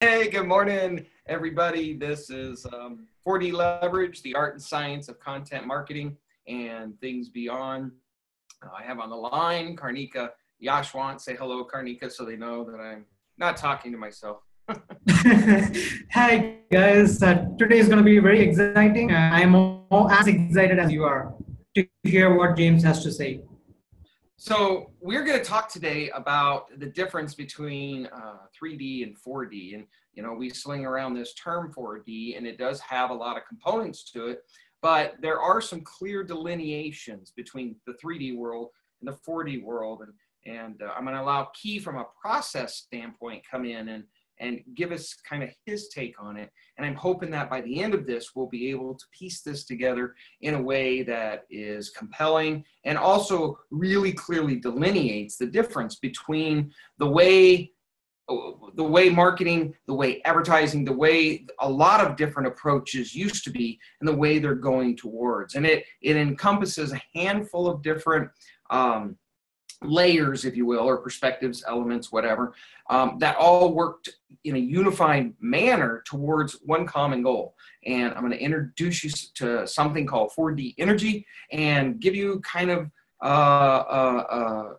Hey, good morning, everybody. This is 4D Leverage, the art and science of content marketing and things beyond. I have on the line Karnika Yashwant. Say hello, Karnika, so they know that I'm not talking to myself. Hi guys, today is going to be very exciting. I'm as excited as you are to hear what James has to say. So we're going to talk today about the difference between 3D and 4D. And, we sling around this term 4D, and it does have a lot of components to it, but there are some clear delineations between the 3D world and the 4D world. And I'm going to allow Key from a process standpoint come in and give us kind of his take on it. And I'm hoping that by the end of this, we'll be able to piece this together in a way that is compelling and also really clearly delineates the difference between the way marketing, the way advertising, the way a lot of different approaches used to be and the way they're going towards. And it encompasses a handful of different layers, if you will, or perspectives, elements, whatever, that all worked in a unified manner towards one common goal. And I'm going to introduce you to something called 4D Energy and give you kind of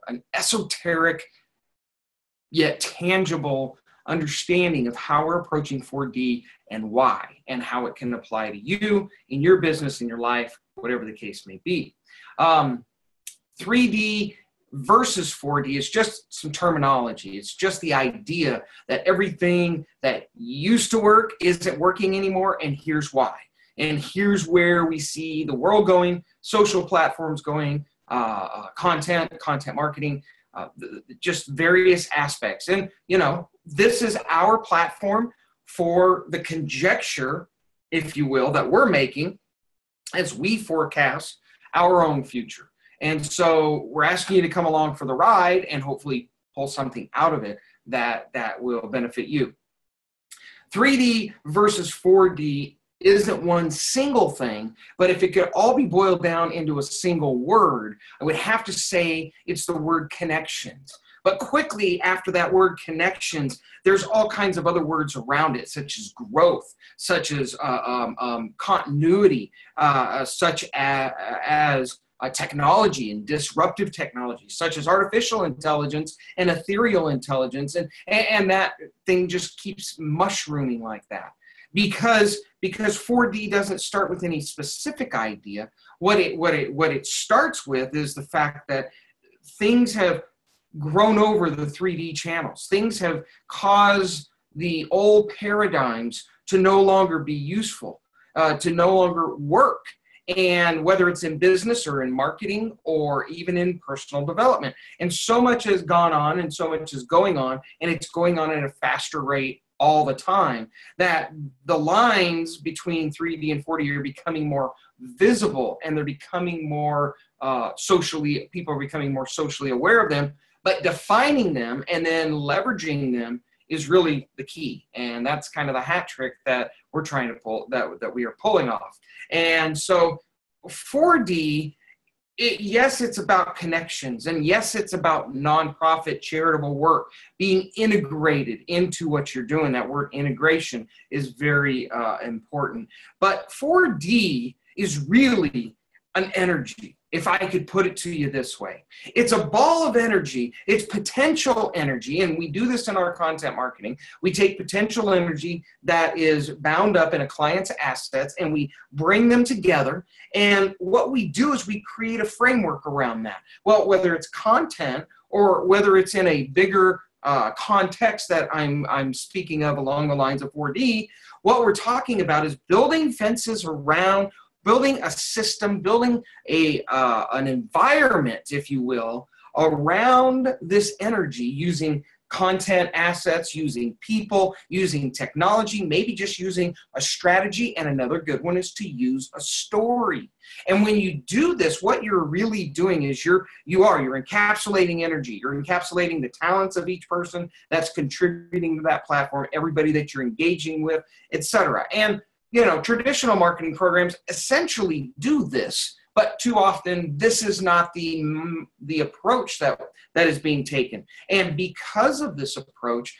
an esoteric yet tangible understanding of how we're approaching 4D and why, and how it can apply to you in your business, in your life, whatever the case may be. 3D versus 4D is just some terminology. It's just the idea that everything that used to work isn't working anymore, and here's why. And here's where we see the world going, social platforms going, content marketing, just various aspects. And, this is our platform for the conjecture, if you will, that we're making as we forecast our own future. And so we're asking you to come along for the ride and hopefully pull something out of it that will benefit you. 3D versus 4D isn't one single thing, but if it could all be boiled down into a single word, I would have to say it's the word connections. But quickly after that word connections, there's all kinds of other words around it, such as growth, such as continuity, such as technology and disruptive technology, such as artificial intelligence and ethereal intelligence, and that thing just keeps mushrooming like that. Because 4D doesn't start with any specific idea. What it starts with is the fact that things have grown over the 3D channels. Things have caused the old paradigms to no longer be useful, to no longer work. And whether it's in business or in marketing or even in personal development. And so much has gone on and so much is going on, and it's going on at a faster rate all the time, that the lines between 3D and 4D are becoming more visible, and they're becoming more people are becoming more socially aware of them, but defining them and then leveraging them is really the key. And that's kind of the hat trick that we're trying to pull, that we are pulling off. And so 4D, yes, it's about connections, and yes, it's about nonprofit charitable work being integrated into what you're doing. That word integration is very important. But 4D is really an energy, if I could put it to you this way. It's a ball of energy. It's potential energy, and we do this in our content marketing. We take potential energy that is bound up in a client's assets, and we bring them together, and what we do is we create a framework around that. Well, whether it's content or whether it's in a bigger context that I'm speaking of along the lines of 4D, what we're talking about is building fences around, building a system, building an environment, if you will, around this energy using content assets, using people, using technology, maybe just using a strategy. And another good one is to use a story. And when you do this, what you're really doing is you're encapsulating energy. You're encapsulating the talents of each person that's contributing to that platform, everybody that you're engaging with, etc. And traditional marketing programs essentially do this, but too often this is not the approach that is being taken. And because of this approach,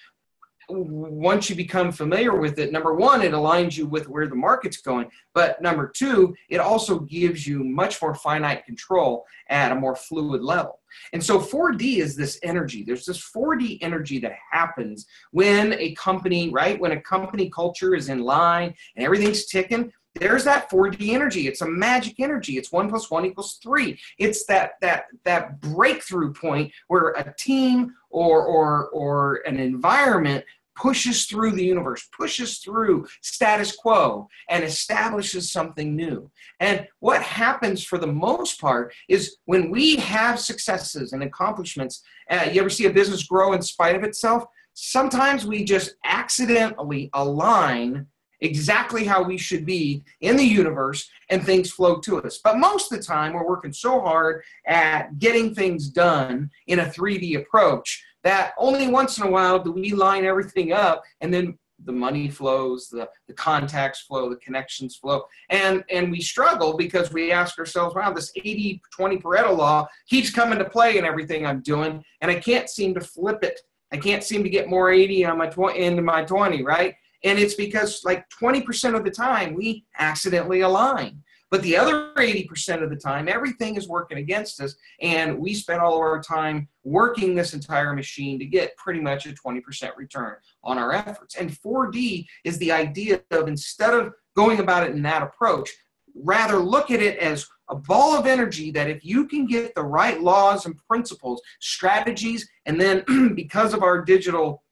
once you become familiar with it, number one, it aligns you with where the market's going. But number two, it also gives you much more finite control at a more fluid level. And so 4D is this energy. There's this 4D energy that happens when a company, right? When a company culture is in line and everything's ticking, there's that 4D energy. It's a magic energy. It's 1 + 1 = 3. It's that breakthrough point where a team or an environment pushes through the universe, pushes through status quo, and establishes something new. And what happens for the most part is when we have successes and accomplishments, you ever see a business grow in spite of itself? Sometimes we just accidentally align exactly how we should be in the universe and things flow to us. But most of the time we're working so hard at getting things done in a 3D approach that only once in a while do we line everything up, and then the money flows, the contacts flow, the connections flow, and we struggle because we ask ourselves, wow, this 80-20 Pareto law keeps coming to play in everything I'm doing, and I can't seem to flip it. I can't seem to get more 80 on into my 20, right? And it's because like 20% of the time we accidentally align. But the other 80% of the time, everything is working against us, and we spend all of our time working this entire machine to get pretty much a 20% return on our efforts. And 4D is the idea of, instead of going about it in that approach, rather look at it as a ball of energy that if you can get the right laws and principles, strategies, and then because of our digital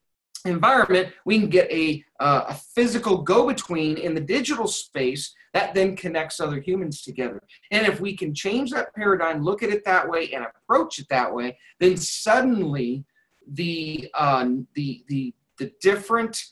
environment, we can get a physical go-between in the digital space that then connects other humans together. And if we can change that paradigm, look at it that way, and approach it that way, then suddenly the different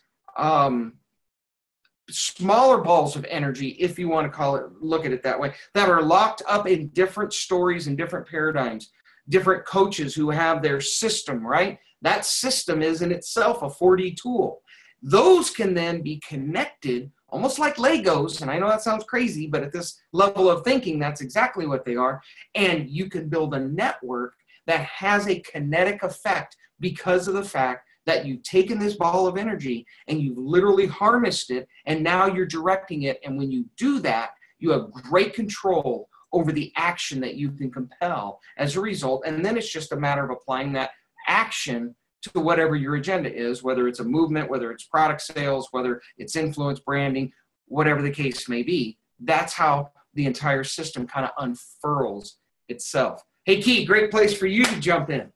smaller balls of energy, if you want to call it, look at it that way, that are locked up in different stories and different paradigms, different coaches who have their system, right? That system is in itself a 4D tool. Those can then be connected almost like Legos, and I know that sounds crazy, but at this level of thinking, that's exactly what they are. And you can build a network that has a kinetic effect because of the fact that you've taken this ball of energy and you've literally harnessed it, and now you're directing it. And when you do that, you have great control over the action that you can compel as a result. And then it's just a matter of applying that action to whatever your agenda is, whether it's a movement, whether it's product sales, whether it's influence branding, whatever the case may be. That's how the entire system kind of unfurls itself. Hey, Key, great place for you to jump in.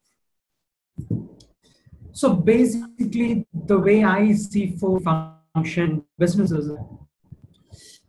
So basically, the way I see 4D function businesses,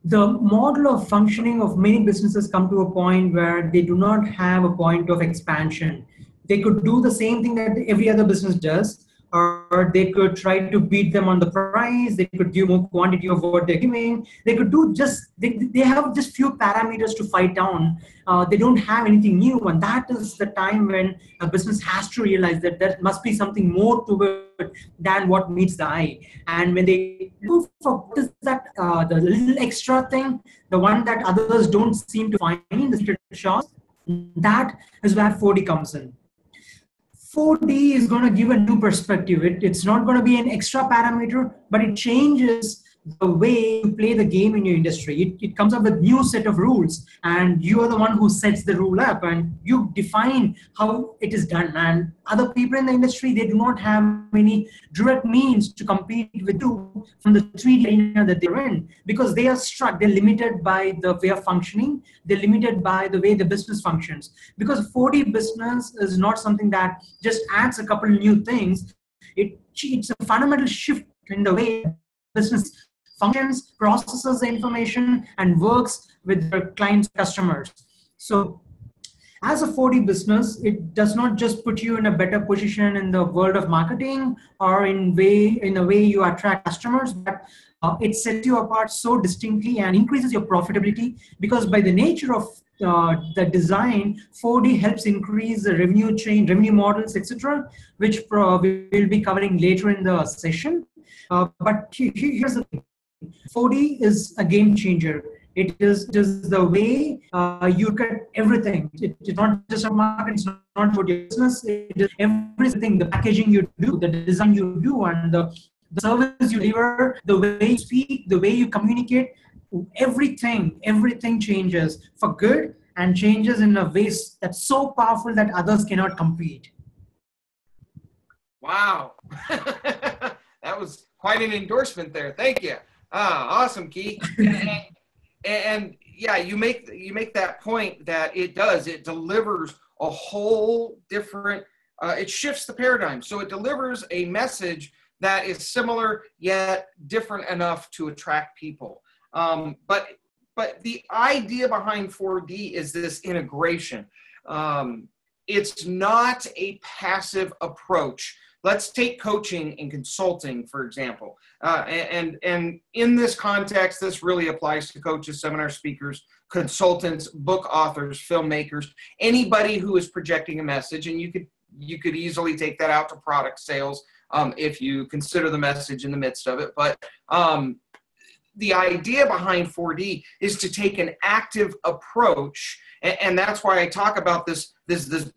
the model of functioning of many businesses come to a point where they do not have a point of expansion. They could do the same thing that every other business does, or they could try to beat them on the price. They could give more quantity of what they're giving. They could do just, they have just few parameters to fight down. They don't have anything new. And that is the time when a business has to realize that there must be something more to it than what meets the eye. And when they look for what is that, the little extra thing, the one that others don't seem to find, the shots, that is where 4D comes in. 4D is going to give a new perspective. It's not going to be an extra parameter, but it changes the way you play the game in your industry. It comes up with new set of rules, and you are the one who sets the rule up, and you define how it is done. And other people in the industry, they do not have any direct means to compete with you from the 3D arena that they're in, because they are struck. They're limited by the way of functioning. They're limited by the way the business functions. Because 4D business is not something that just adds a couple new things. It's a fundamental shift in the way business functions, processes the information, and works with their clients, customers. So as a 4D business, it does not just put you in a better position in the world of marketing or in a way you attract customers, but it sets you apart so distinctly and increases your profitability, because by the nature of the design, 4D helps increase the revenue chain, revenue models, etc., which we'll be covering later in the session. But here's the thing. 4D is a game changer. It is just the way you look at everything. It's not just a market, it's not for your business. It is everything, the packaging you do, the design you do, and the the service you deliver, the way you speak, the way you communicate, everything changes for good and changes in a way that's so powerful that others cannot compete. Wow. That was quite an endorsement there. Thank you. Awesome, Key. And yeah, you make that point that it delivers a whole different, it shifts the paradigm. So it delivers a message that is similar yet different enough to attract people. But the idea behind 4D is this integration. It's not a passive approach. Let's take coaching and consulting, for example. And in this context, this really applies to coaches, seminar speakers, consultants, book authors, filmmakers, anybody who is projecting a message. And you could easily take that out to product sales if you consider the message in the midst of it. But the idea behind 4D is to take an active approach, and that's why I talk about this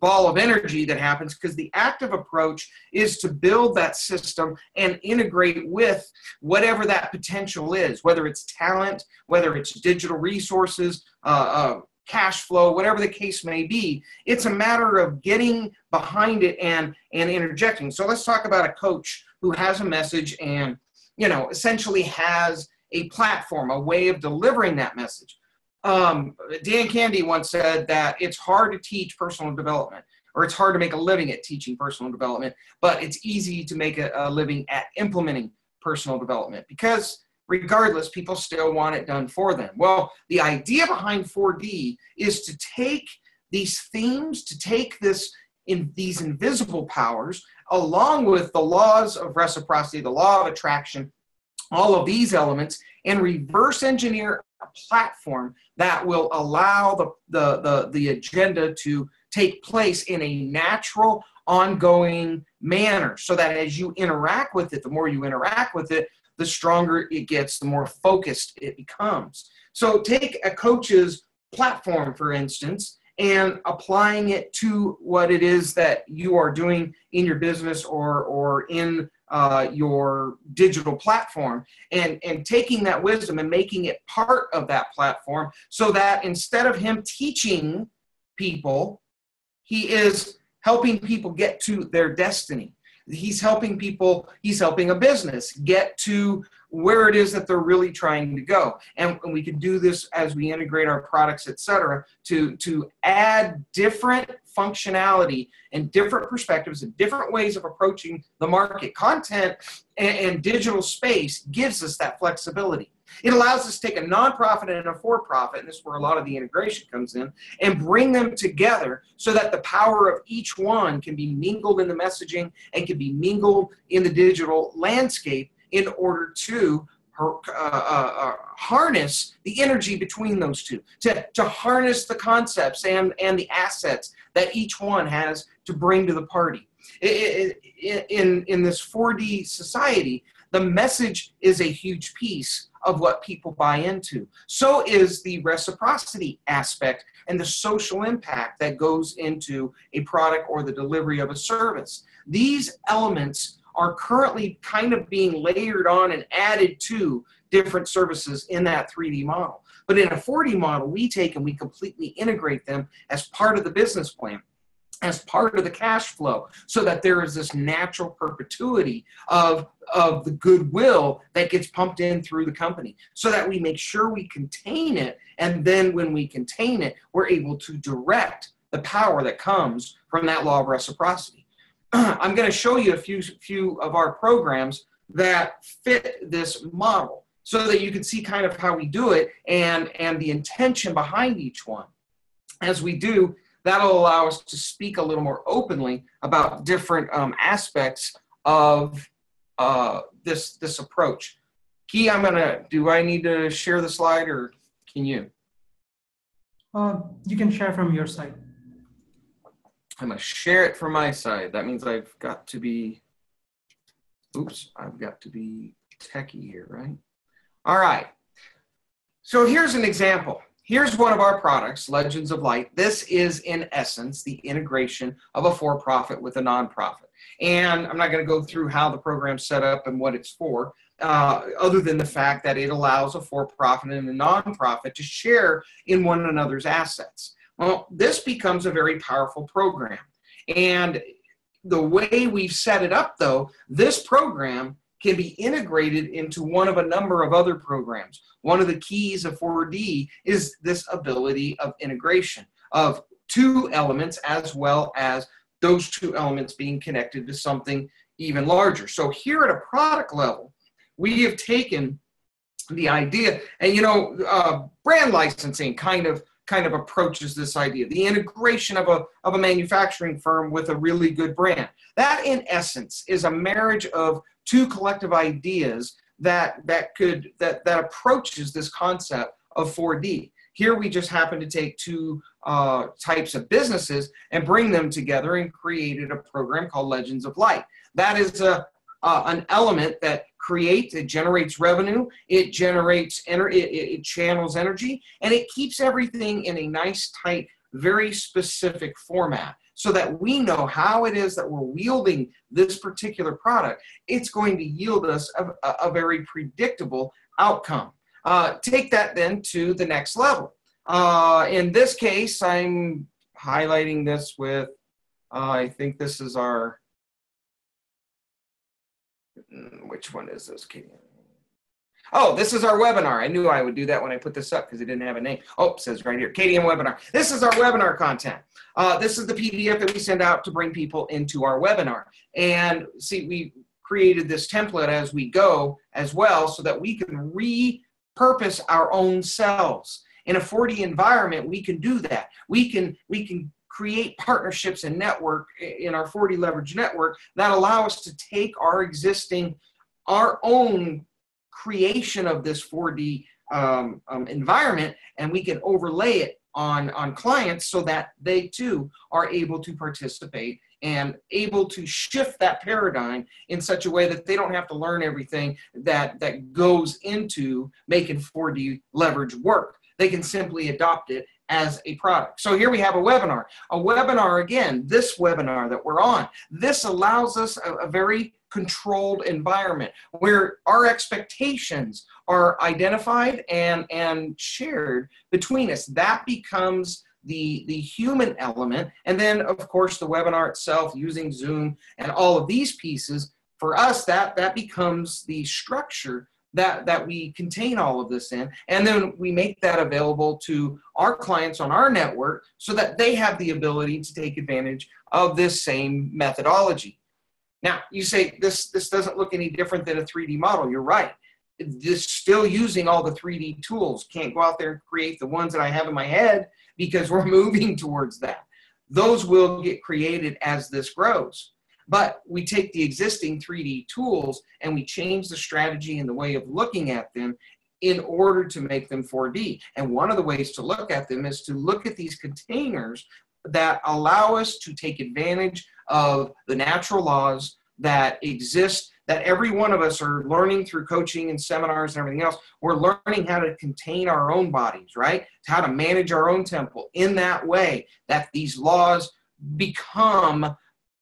ball of energy that happens, because the active approach is to build that system and integrate with whatever that potential is, whether it's talent, whether it's digital resources, cash flow, whatever the case may be. It's a matter of getting behind it and interjecting. So let's talk about a coach who has a message and essentially has a platform, a way of delivering that message. Dan Candy once said that it's hard to teach personal development, or it's hard to make a living at teaching personal development, but it's easy to make a living at implementing personal development, because regardless, people still want it done for them. Well, the idea behind 4D is to take these themes, to take these invisible powers, along with the laws of reciprocity, the law of attraction, all of these elements, and reverse engineer a platform that will allow the agenda to take place in a natural, ongoing manner, so that as you interact with it, the more you interact with it, the stronger it gets, the more focused it becomes. So take a coach's platform, for instance, and applying it to what it is that you are doing in your business or in your digital platform, and taking that wisdom and making it part of that platform, so that instead of him teaching people, he is helping people get to their destiny. He's helping a business get to where it is that they're really trying to go. And we can do this as we integrate our products, et cetera, to add different functionality and different perspectives and different ways of approaching the market. Content and digital space gives us that flexibility. It allows us to take a nonprofit and a for-profit, and this is where a lot of the integration comes in, and bring them together so that the power of each one can be mingled in the messaging and can be mingled in the digital landscape in order to harness the energy between those two, to harness the concepts and the assets that each one has to bring to the party. In this 4D society, the message is a huge piece of what people buy into. So is the reciprocity aspect and the social impact that goes into a product or the delivery of a service. These elements are currently kind of being layered on and added to different services in that 3D model. But in a 4D model, we take and we completely integrate them as part of the business plan, as part of the cash flow, so that there is this natural perpetuity of the goodwill that gets pumped in through the company, so that we make sure we contain it. And then when we contain it, we're able to direct the power that comes from that law of reciprocity. I'm going to show you a few of our programs that fit this model, so that you can see kind of how we do it and the intention behind each one. As we do, that'll allow us to speak a little more openly about different aspects of this approach. Key, do I need to share the slide, or can you? You can share from your side. I'm going to share it from my side. That means I've got to be techie here, right? All right. So here's an example. here's one of our products, Legends of Light. This is, in essence, the integration of a for-profit with a nonprofit. And I'm not going to go through how the program's set up and what it's for, other than the fact that it allows a for-profit and a nonprofit to share in one another's assets. Well, this becomes a very powerful program. And the way we've set it up, though, this program can be integrated into one of a number of other programs. One of the keys of 4D is this ability of integration of two elements, as well as those two elements being connected to something even larger. So here at a product level, we have taken the idea, and brand licensing kind of approaches this idea, the integration of a manufacturing firm with a really good brand. That, in essence, is a marriage of two collective ideas that approaches this concept of 4D. Here we just happen to take two types of businesses and bring them together and created a program called Legends of Light. That is an element that it generates revenue, it generates it channels energy, and it keeps everything in a nice, tight, very specific format, so that we know how it is that we're wielding this particular product. It's going to yield us a very predictable outcome. Take that then to the next level. In this case, I'm highlighting this with, I think this is our, which one is this, Katie? Oh, this is our webinar. I knew I would do that when I put this up because it didn't have a name. Oh, it says right here, KDM webinar. This is our webinar content. This is the PDF that we send out to bring people into our webinar. And see, we created this template as we go as well, so that we can repurpose our own selves. In a 4D environment, we can do that. We can create partnerships and network in our 4D Leverage network that allow us to take our own creation of this 4D environment, and we can overlay it on clients so that they too are able to participate and able to shift that paradigm in such a way that they don't have to learn everything that goes into making 4D Leverage work. They can simply adopt it as a product. So here we have a webinar. A webinar, again, this webinar that we're on, this allows us a very controlled environment where our expectations are identified and shared between us. That becomes the human element. And then, of course, the webinar itself using Zoom and all of these pieces, for us, that becomes the structure that we contain all of this in, and then we make that available to our clients on our network so that they have the ability to take advantage of this same methodology. Now, you say this doesn't look any different than a 3D model. You're right. This still using all the 3D tools. Can't go out there and create the ones that I have in my head because we're moving towards that. Those will get created as this grows. But we take the existing 3D tools and we change the strategy and the way of looking at them in order to make them 4D. And one of the ways to look at them is to look at these containers that allow us to take advantage of the natural laws that exist, that every one of us are learning through coaching and seminars and everything else. We're learning how to contain our own bodies, right? How to manage our own temple in that way that these laws become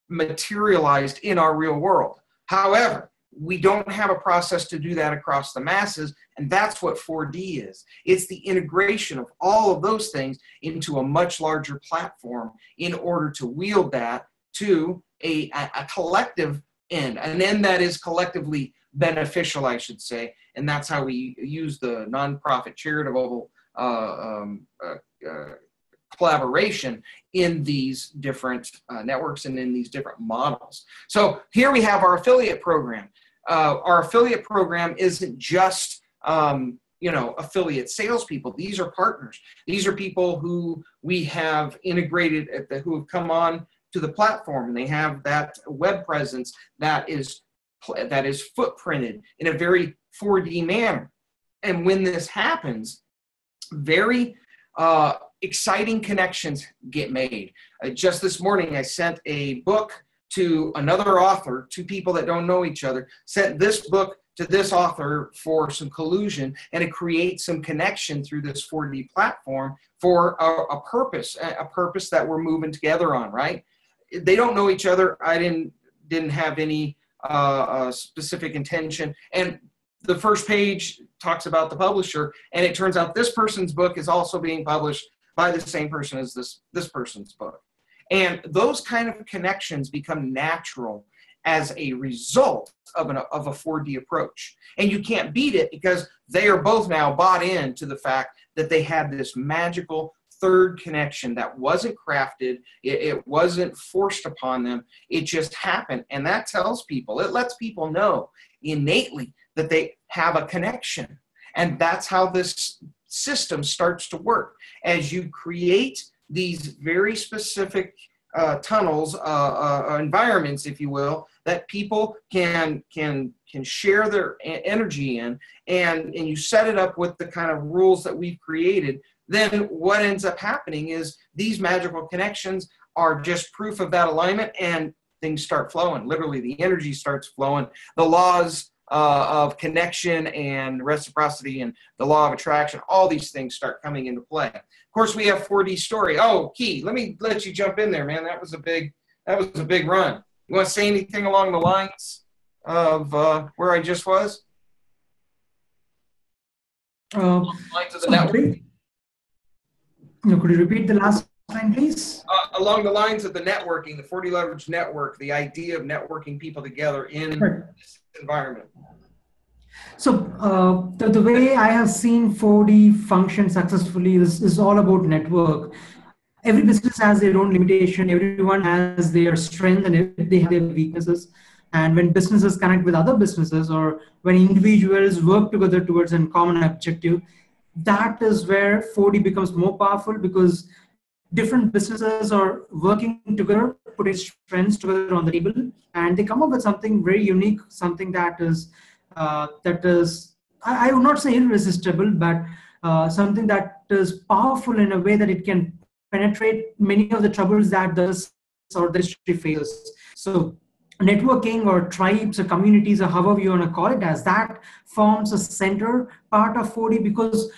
materialized in our real world. However, we don't have a process to do that across the masses, and that's what 4D is. It's the integration of all of those things into a much larger platform in order to wield that to a collective end, an end that is collectively beneficial, I should say, and that's how we use the nonprofit charitable collaboration in these different networks and in these different models. So here we have our affiliate program. Our affiliate program isn't just affiliate salespeople. These are partners. These are people who we have integrated who have come on to the platform, and they have that web presence that is footprinted in a very 4D manner. And when this happens, very exciting connections get made. Just this morning, I sent a book to another author, two people that don't know each other, sent this book to this author for some collusion, and it creates some connection through this 4D platform for a purpose that we're moving together on, right? They don't know each other. I didn't have any specific intention. And the first page talks about the publisher, and it turns out this person's book is also being published by the same person as this person's book. And those kind of connections become natural as a result of a 4D approach. And you can't beat it because they are both now bought into the fact that they had this magical third connection that wasn't crafted, it wasn't forced upon them, it just happened. And that tells people, it lets people know innately that they have a connection. And that's how this system starts to work. As you create these very specific tunnels, environments, if you will, that people can share their energy in, and you set it up with the kind of rules that we've created, then what ends up happening is these magical connections are just proof of that alignment, and things start flowing. Literally, the energy starts flowing. The laws of connection and reciprocity and the law of attraction, all these things start coming into play. Of course, we have 4D story. Oh, Key, let me let you jump in there, man. That was a big run. You want to say anything along the lines of where I just was? Along the lines of the network. No, could you repeat the last line, please? Along the lines of the networking, the 4D Leverage Network, the idea of networking people together in this environment. So the way I have seen 4D function successfully is all about network. Every business has their own limitation. Everyone has their strength and they have their weaknesses. And when businesses connect with other businesses, or when individuals work together towards a common objective, that is where 4D becomes more powerful, because different businesses are working together, putting strengths together on the table, and they come up with something very unique, something that is I would not say irresistible, but something that is powerful in a way that it can penetrate many of the troubles that the industry faces. So networking or tribes or communities or however you want to call it, as that forms a center part of 4D, because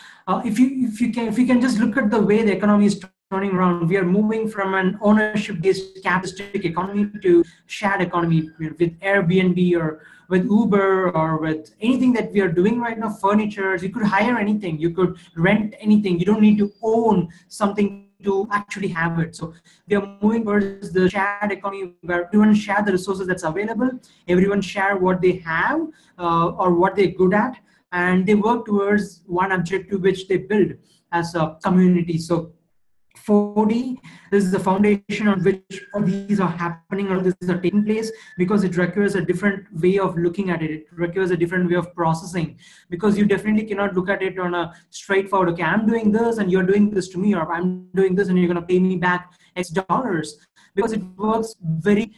if you can just look at the way the economy is turning around, we are moving from an ownership-based capitalistic economy to shared economy with Airbnb or with Uber or with anything that we are doing right now. Furniture, you could hire anything, you could rent anything, you don't need to own something to actually have it. So we are moving towards the shared economy where everyone share the resources that's available, everyone share what they have or what they're good at, and they work towards one objective which they build as a community. So 4D is the foundation on which all these are happening, all these are taking place, because it requires a different way of looking at it. It requires a different way of processing, because you definitely cannot look at it on a straightforward, okay, I'm doing this and you're doing this to me, or I'm doing this and you're going to pay me back X dollars, because it works very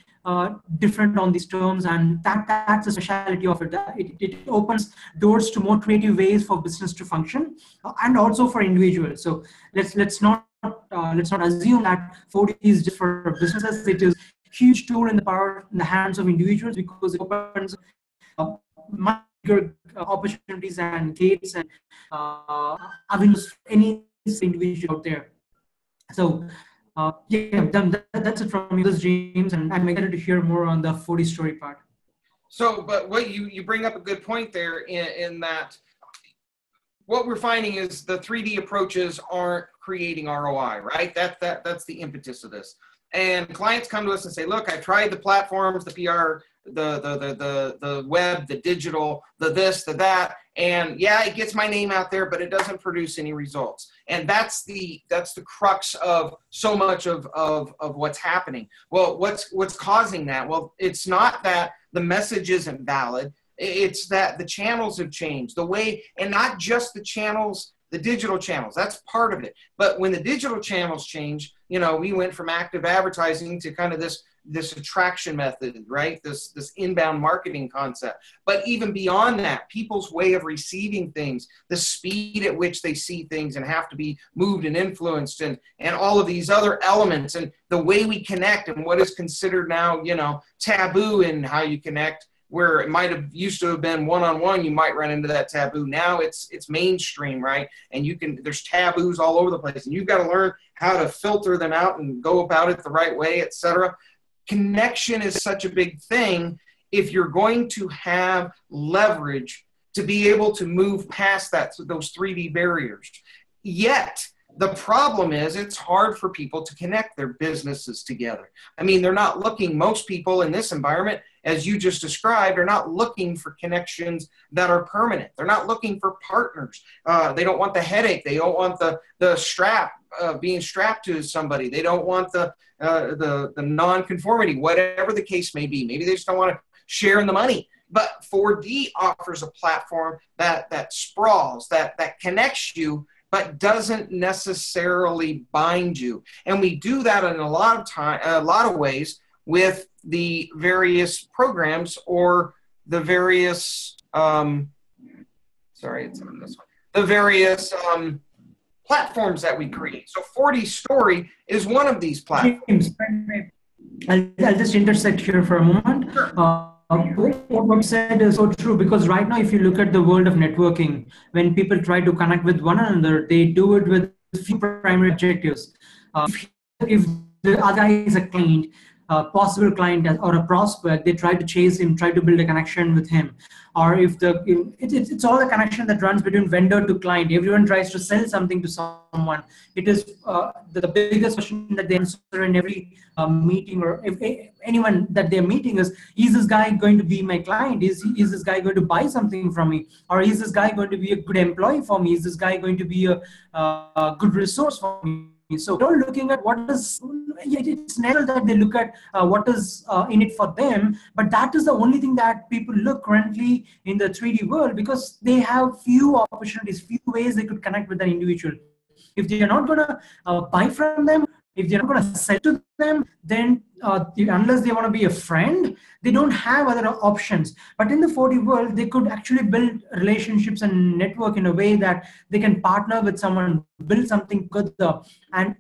different on these terms, and that's the speciality of it. It opens doors to more creative ways for business to function, and also for individuals. So let's not assume that 4D is just for businesses. It is a huge tool in the hands of individuals, because it opens much bigger opportunities and gates and avenues for any individual out there. So yeah, that's it from you, James, and I'm excited to hear more on the 4D story part. So, but what you bring up a good point there in that what we're finding is the 3D approaches aren't creating ROI, right? That's the impetus of this. And clients come to us and say, look, I tried the platforms, the PR, the web, the digital, the this, the that, and yeah, it gets my name out there, but it doesn't produce any results. And that's the crux of so much of what's happening. Well, what's causing that? Well, it's not that the message isn't valid. It's that the channels have changed, the way, and not just the channels, the digital channels, that's part of it. But when the digital channels change, we went from active advertising to kind of this attraction method, right? This inbound marketing concept. But even beyond that, people's way of receiving things, the speed at which they see things and have to be moved and influenced, and all of these other elements, and the way we connect and what is considered now, taboo in how you connect, where it might have used to have been one-on-one, you might run into that taboo. Now it's mainstream, right? And there's taboos all over the place, and you've got to learn how to filter them out and go about it the right way, etc. Connection is such a big thing if you're going to have leverage to be able to move past those 3D barriers. Yet, the problem is it's hard for people to connect their businesses together. I mean, most people in this environment, as you just described, are not looking for connections that are permanent. They're not looking for partners. They don't want the headache. They don't want the strap, being strapped to somebody. They don't want the non-conformity, whatever the case may be. Maybe they just don't want to share in the money. But 4D offers a platform that sprawls, that connects you, but doesn't necessarily bind you. And we do that in a lot of ways with the various programs or the various the various platforms that we create. So 4D Story is one of these platforms. I'll just intersect here for a moment. Sure. What you said is so true, because right now, if you look at the world of networking, when people try to connect with one another, they do it with a few primary objectives. If the other guy is a client, a possible client or a prospect, they try to chase him, try to build a connection with him. Or it's all a connection that runs between vendor to client. Everyone tries to sell something to someone. It is the biggest question that they answer in every meeting, or if anyone that they're meeting is this guy going to be my client? Is this guy going to buy something from me? Or is this guy going to be a good employee for me? Is this guy going to be a good resource for me? So they're looking at it's natural that they look at what is in it for them, but that is the only thing that people look currently in the 3D world, because they have few opportunities, few ways they could connect with an individual. If they are not going to buy from them, if they're not going to sell to them, then unless they want to be a friend, they don't have other options. But in the 4D world, they could actually build relationships and network in a way that they can partner with someone, build something together. And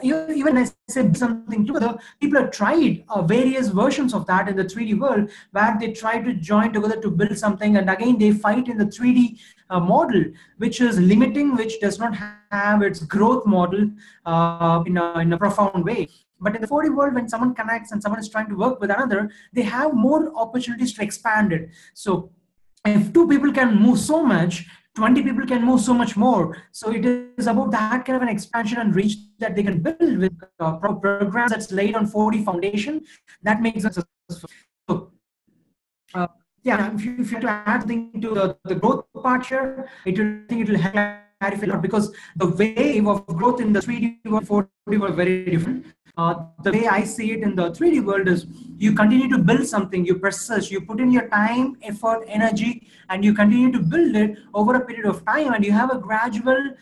even as I said, something together, people have tried various versions of that in the 3D world, where they try to join together to build something. And again, they fight in the 3D model, which is limiting, which does not have its growth model in a profound way. But in the 4D world, when someone connects and someone is trying to work with another, they have more opportunities to expand it. So if 2 people can move so much, 20 people can move so much more. So it is about that kind of an expansion and reach that they can build with programs that's laid on 4D foundation that makes us successful. So, if you have to add something to the growth part here, I think it will help clarify a lot, because the wave of growth in the 3D world, 4D world, very different. The way I see it in the 3D world is you continue to build something, you persist, you put in your time, effort, energy, and you continue to build it over a period of time, and you have a gradual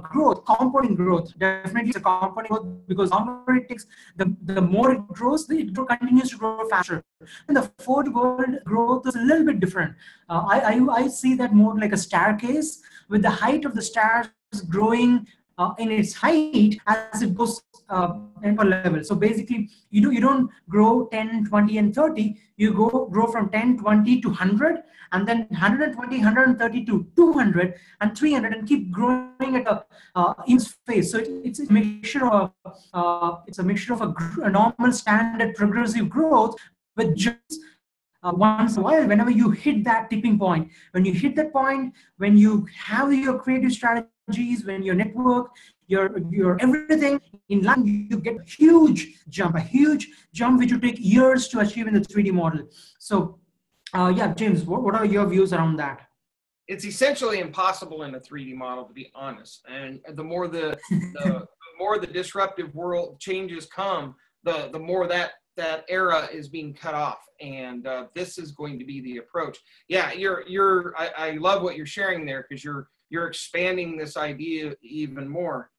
growth, compounding growth. Definitely it's a compounding growth, because the longer it takes, the more it grows, it continues to grow faster. In the 4D world, growth is a little bit different. I see that more like a staircase, with the height of the stairs growing in its height as it goes per level. So basically, you don't grow 10, 20, and 30. You grow from 10, 20 to 100, and then 120, 130 to 200 and 300, and keep growing at in space. So it's a mixture of a normal standard progressive growth with just once in a while, whenever you hit that tipping point, when you hit that point, when you have your creative strategies, when your network, your everything in line, you get a huge jump which you take years to achieve in the 3D model. So James, what are your views around that? It's essentially impossible in a 3D model, to be honest. And the more the more the disruptive world changes come, the more that era is being cut off, and this is going to be the approach. Yeah, I love what you're sharing there, because you're expanding this idea even more.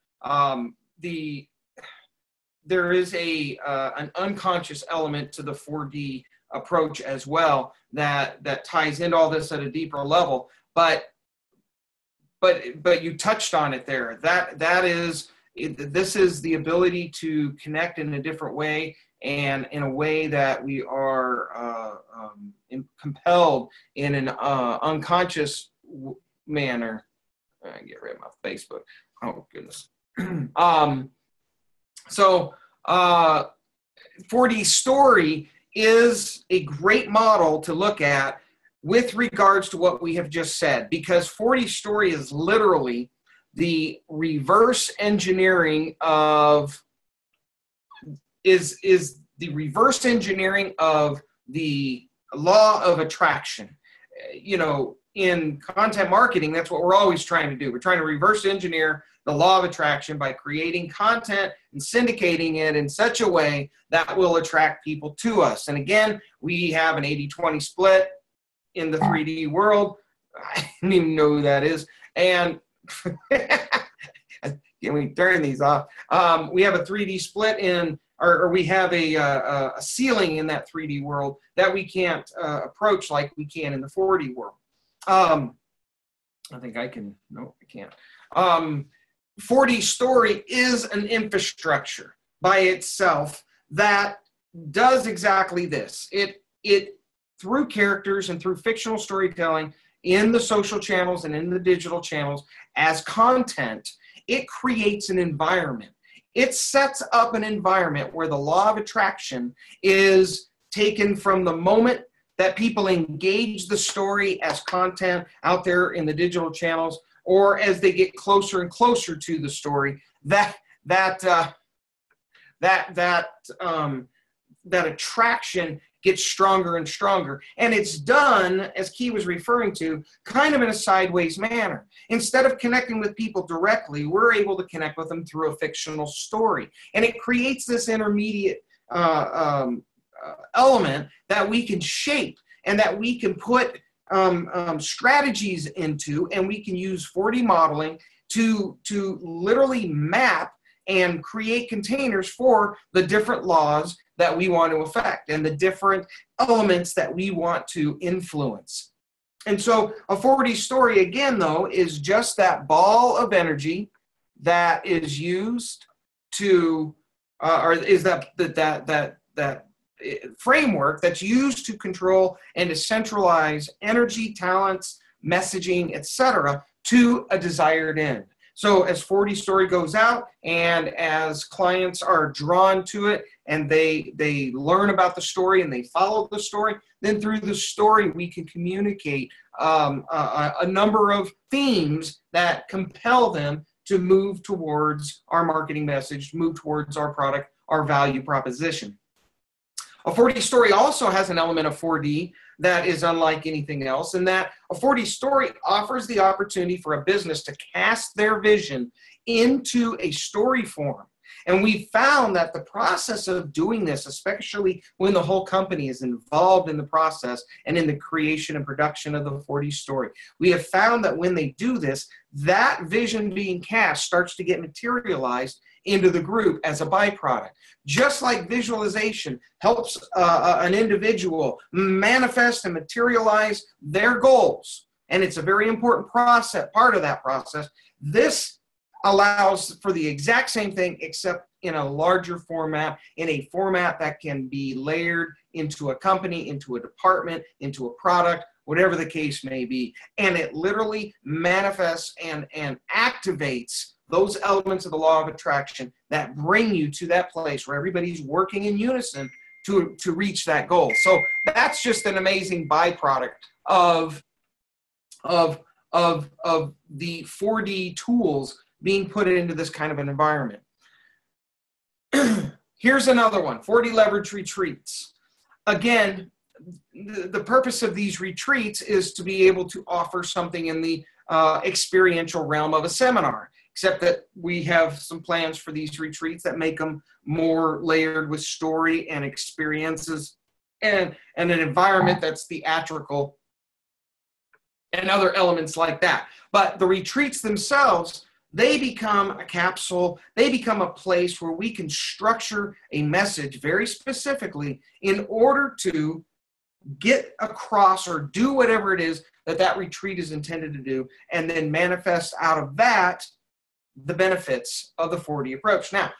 There is an unconscious element to the 4D approach as well that ties into all this at a deeper level. But you touched on it there. This is the ability to connect in a different way, and in a way that we are compelled in an unconscious manner. Get rid of my Facebook. Oh, goodness. So 4D story is a great model to look at with regards to what we have just said, because 4D story is literally the reverse engineering of is the reverse engineering of the law of attraction. You know, in content marketing, that's what we're always trying to do. We're trying to reverse engineer the law of attraction by creating content and syndicating it in such a way that will attract people to us. And again, we have an 80-20 split in the 3D world. I don't even know who that is. And can we turn these off? We have a 3D split in, or we have a ceiling in that 3D world that we can't approach like we can in the 4D world. I think I can, no, I can't. 4D story is an infrastructure by itself that does exactly this. It through characters and through fictional storytelling in the social channels and in the digital channels as content, it creates an environment. It sets up an environment where the law of attraction is taken from the moment that people engage the story as content out there in the digital channels, or as they get closer and closer to the story, that attraction gets stronger and stronger. And it's done, as Key was referring to, kind of in a sideways manner. Instead of connecting with people directly, we're able to connect with them through a fictional story. And it creates this intermediate element that we can shape and that we can put strategies into, and we can use 4D modeling to literally map and create containers for the different laws that we want to affect and the different elements that we want to influence. And so a 4D story, again, though, is just that ball of energy that is used to, or is that framework that's used to control and to centralize energy, talents, messaging, etc., to a desired end. So as 4D story goes out and as clients are drawn to it and they learn about the story and they follow the story, then through the story we can communicate a number of themes that compel them to move towards our marketing message, move towards our product, our value proposition. A 4D story also has an element of 4D that is unlike anything else, and that a 4D story offers the opportunity for a business to cast their vision into a story form. And we found that the process of doing this, especially when the whole company is involved in the process and in the creation and production of the 4D story, we have found that when they do this, that vision being cast starts to get materialized into the group as a byproduct. Just like visualization helps an individual manifest and materialize their goals, and it's a very important process, part of that process, this allows for the exact same thing except in a larger format, in a format that can be layered into a company, into a department, into a product, whatever the case may be. And it literally manifests and activates those elements of the law of attraction that bring you to that place where everybody's working in unison to reach that goal. So that's just an amazing byproduct of the 4D tools being put into this kind of an environment. Here's another one, 4D leverage retreats. Again, the purpose of these retreats is to be able to offer something in the experiential realm of a seminar, except that we have some plans for these retreats that make them more layered with story and experiences and an environment that's theatrical and other elements like that. But the retreats themselves, they become a capsule, they become a place where we can structure a message very specifically in order to get across or do whatever it is that that retreat is intended to do, and then manifest out of that the benefits of the 4D approach. Now,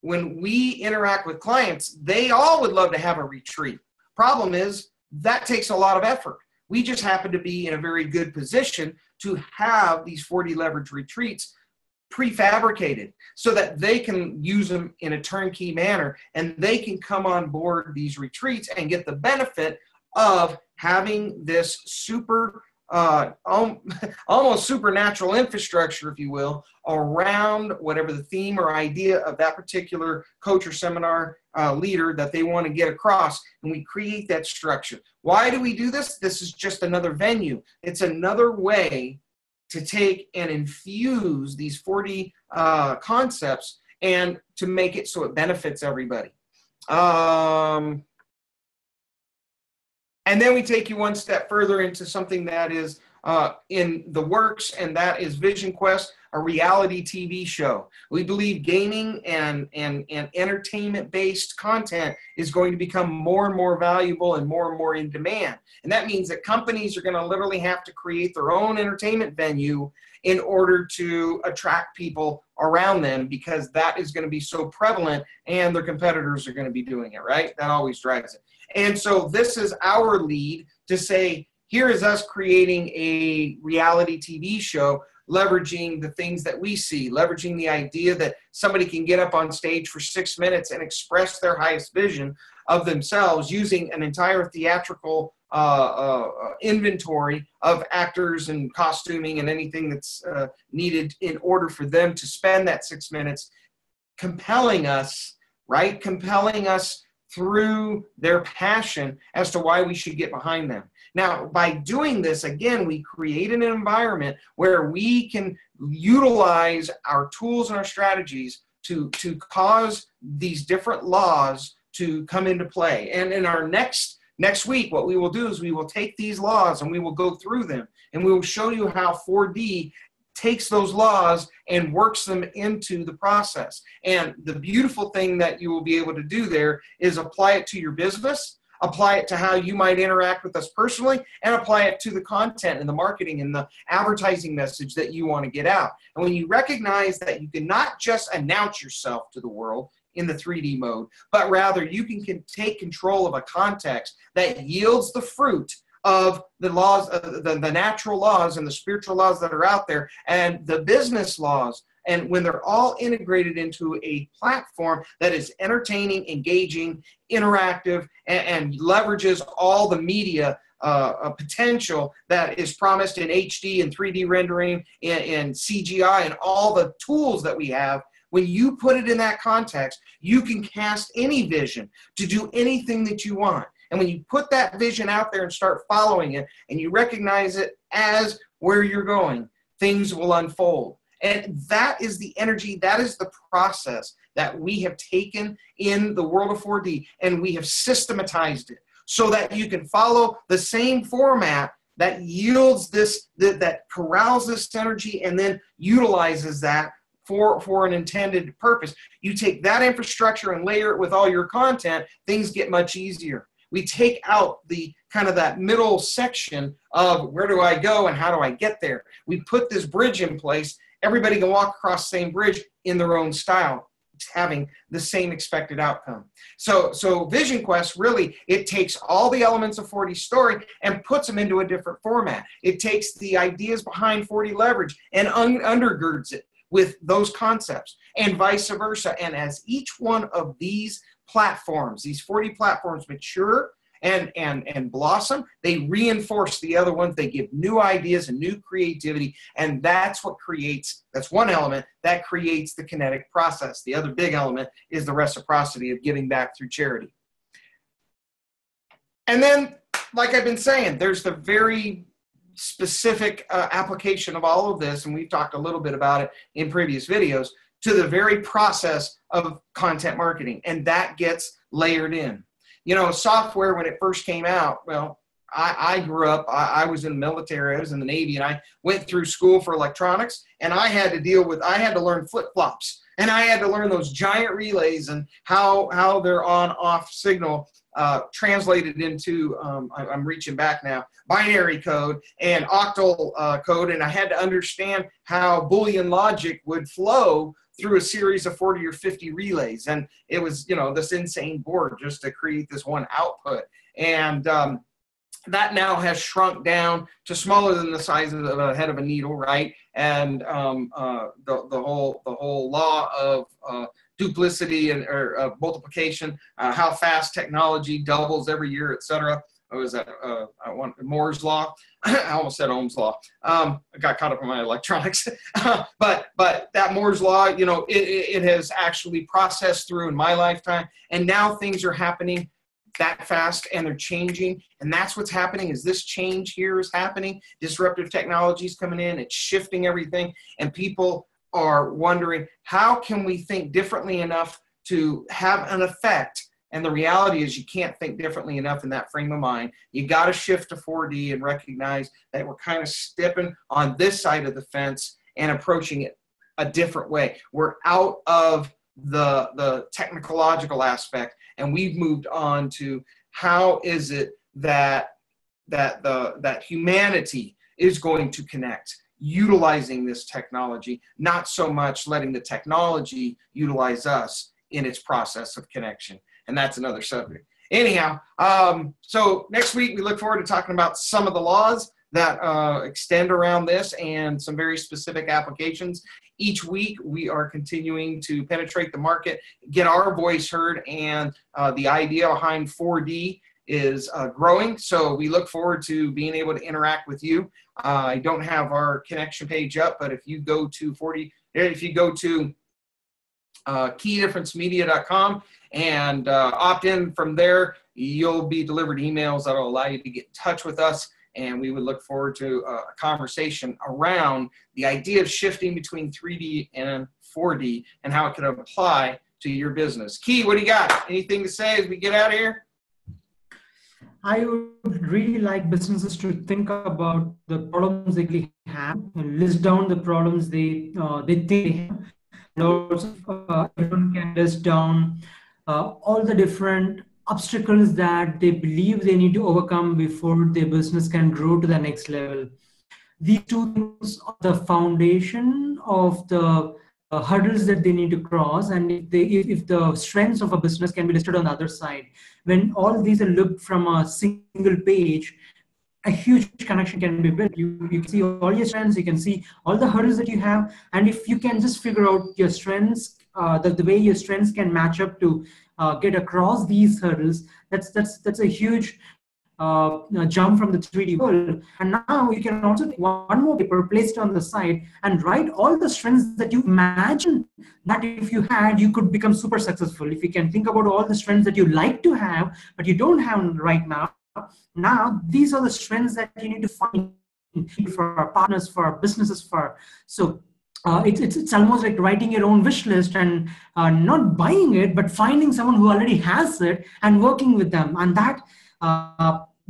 when we interact with clients, they all would love to have a retreat. Problem is, That takes a lot of effort. We just happen to be in a very good position to have these 4D leverage retreats prefabricated so that they can use them in a turnkey manner, and they can come on board these retreats and get the benefit of having this super almost supernatural infrastructure, if you will, around whatever the theme or idea of that particular coach or seminar leader that they want to get across, and we create that structure. Why do we do this? This is just another venue. It's another way to take and infuse these 4D concepts and to make it so it benefits everybody. And then we take you one step further into something that is in the works, and that is Vision Quest, a reality TV show. We believe gaming and entertainment-based content is going to become more and more valuable and more in demand. And that means that companies are going to literally have to create their own entertainment venue in order to attract people around them, because that is going to be so prevalent and their competitors are going to be doing it, right? That always drives it. And so this is our lead to say, here is us creating a reality TV show, leveraging the things that we see, leveraging the idea that somebody can get up on stage for 6 minutes and express their highest vision of themselves using an entire theatrical inventory of actors and costuming and anything that's needed in order for them to spend that 6 minutes compelling us, right? Compelling us through their passion as to why we should get behind them. Now, by doing this, again, we create an environment where we can utilize our tools and our strategies to cause these different laws to come into play. And in our next week, what we will do is we will take these laws and we will go through them, and we will show you how 4D takes those laws and works them into the process. And the beautiful thing that you will be able to do there is apply it to your business, apply it to how you might interact with us personally, and apply it to the content and the marketing and the advertising message that you want to get out. And when you recognize that you can not just announce yourself to the world in the 3D mode, but rather you can take control of a context that yields the fruit of the laws, the natural laws and the spiritual laws that are out there, and the business laws. And when they're all integrated into a platform that is entertaining, engaging, interactive, and leverages all the media potential that is promised in HD and 3D rendering and CGI and all the tools that we have, when you put it in that context, you can cast any vision to do anything that you want. And when you put that vision out there and start following it, and you recognize it as where you're going, things will unfold. And that is the energy, that is the process that we have taken in the world of 4D, and we have systematized it so that you can follow the same format that yields this, that corrals this energy and then utilizes that for an intended purpose. You take that infrastructure and layer it with all your content, things get much easier. We take out the kind of that middle section of where do I go and how do I get there. We put this bridge in place. Everybody can walk across the same bridge in their own style, having the same expected outcome. So Vision Quest, really, it takes all the elements of 4D story and puts them into a different format. It takes the ideas behind 4D leverage and undergirds it with those concepts, and vice versa. And as each one of these platforms, these 4D platforms mature and blossom, they reinforce the other ones. They give new ideas and new creativity, and that's what creates, that's one element that creates the kinetic process. The other big element is the reciprocity of giving back through charity. And then, like I've been saying, there's the very specific application of all of this, and we've talked a little bit about it in previous videos, to the very process of content marketing, and that gets layered in. You know, software, when it first came out, well, I grew up, I was in the military, I was in the Navy, and I went through school for electronics, and I had to learn flip-flops, and I had to learn those giant relays and how their on-off signal translated into, I'm reaching back now, binary code and octal code, and I had to understand how Boolean logic would flow through a series of 40 or 50 relays. And it was, you know, this insane board just to create this one output. And that now has shrunk down to smaller than the size of the head of a needle, right? And the whole law of duplicity and or multiplication, how fast technology doubles every year, et cetera. What was that? Moore's law. I almost said Ohm's law. I got caught up in my electronics. but that Moore's law, you know, it has actually processed through in my lifetime, and now things are happening that fast and they're changing, and that's what's happening. Is this change here is happening. Disruptive technologies coming in, it's shifting everything, and people are wondering, how can we think differently enough to have an effect? And the reality is you can't think differently enough in that frame of mind. You got to shift to 4D and recognize that we're kind of stepping on this side of the fence and approaching it a different way. We're out of the technological aspect, and we've moved on to how is it that humanity is going to connect utilizing this technology, not so much letting the technology utilize us in its process of connection. And that's another subject. Anyhow, so next week we look forward to talking about some of the laws that extend around this and some very specific applications. Each week we are continuing to penetrate the market, get our voice heard, and the idea behind 4D is growing. So we look forward to being able to interact with you. I don't have our connection page up, but if you go to keydifferencemedia.com and opt in from there, you'll be delivered emails that will allow you to get in touch with us. And we would look forward to a conversation around the idea of shifting between 3D and 4D and how it can apply to your business. Key, what do you got? Anything to say as we get out of here? I would really like businesses to think about the problems they really have and list down the problems they think they have. And also, everyone can list down all the different obstacles that they believe they need to overcome before their business can grow to the next level. These two things are the foundation of the hurdles that they need to cross, and if the strengths of a business can be listed on the other side, when all these are looked from a single page, a huge connection can be built. You can see all your strengths, you can see all the hurdles that you have, and if you can just figure out your strengths, the way your strengths can match up to get across these hurdles, that's a huge jump from the 3D world. And now you can also take one more paper, place it on the side, and write all the strengths that you imagine that if you had, you could become super successful. If you can think about all the strengths that you like to have, but you don't have right now, these are the strengths that you need to find for our partners, for our businesses, so it's almost like writing your own wish list and not buying it, but finding someone who already has it and working with them. And that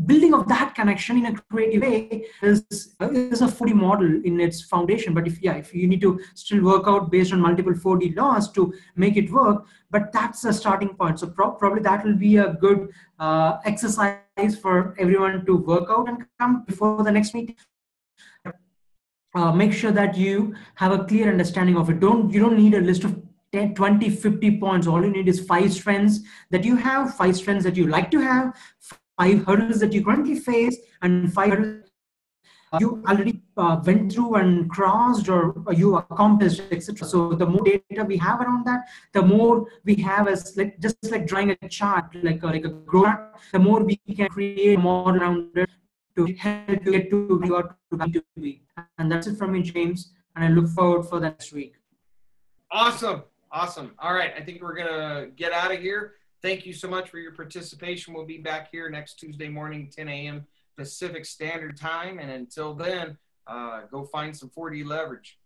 building of that connection in a creative way is a 4D model in its foundation. But if you need to still work out based on multiple 4D laws to make it work, but that's a starting point. So probably that will be a good exercise for everyone to work out and come before the next meeting. Make sure that you have a clear understanding of it. You don't need a list of 10, 20, 50 points. All you need is 5 strengths that you have, 5 strengths that you like to have, 5 hurdles that you currently face, and 5 hurdles you already went through and crossed or you accomplished, etc. So the more data we have around that, the more we have as just like drawing a chart, like a growth chart, the more we can create a model around it to help you get to where you are to be. And that's it from me, James. And I look forward for that next week. Awesome. All right. I think we're going to get out of here. Thank you so much for your participation. We'll be back here next Tuesday morning, 10 a.m. Pacific Standard Time. And until then, go find some 4D leverage.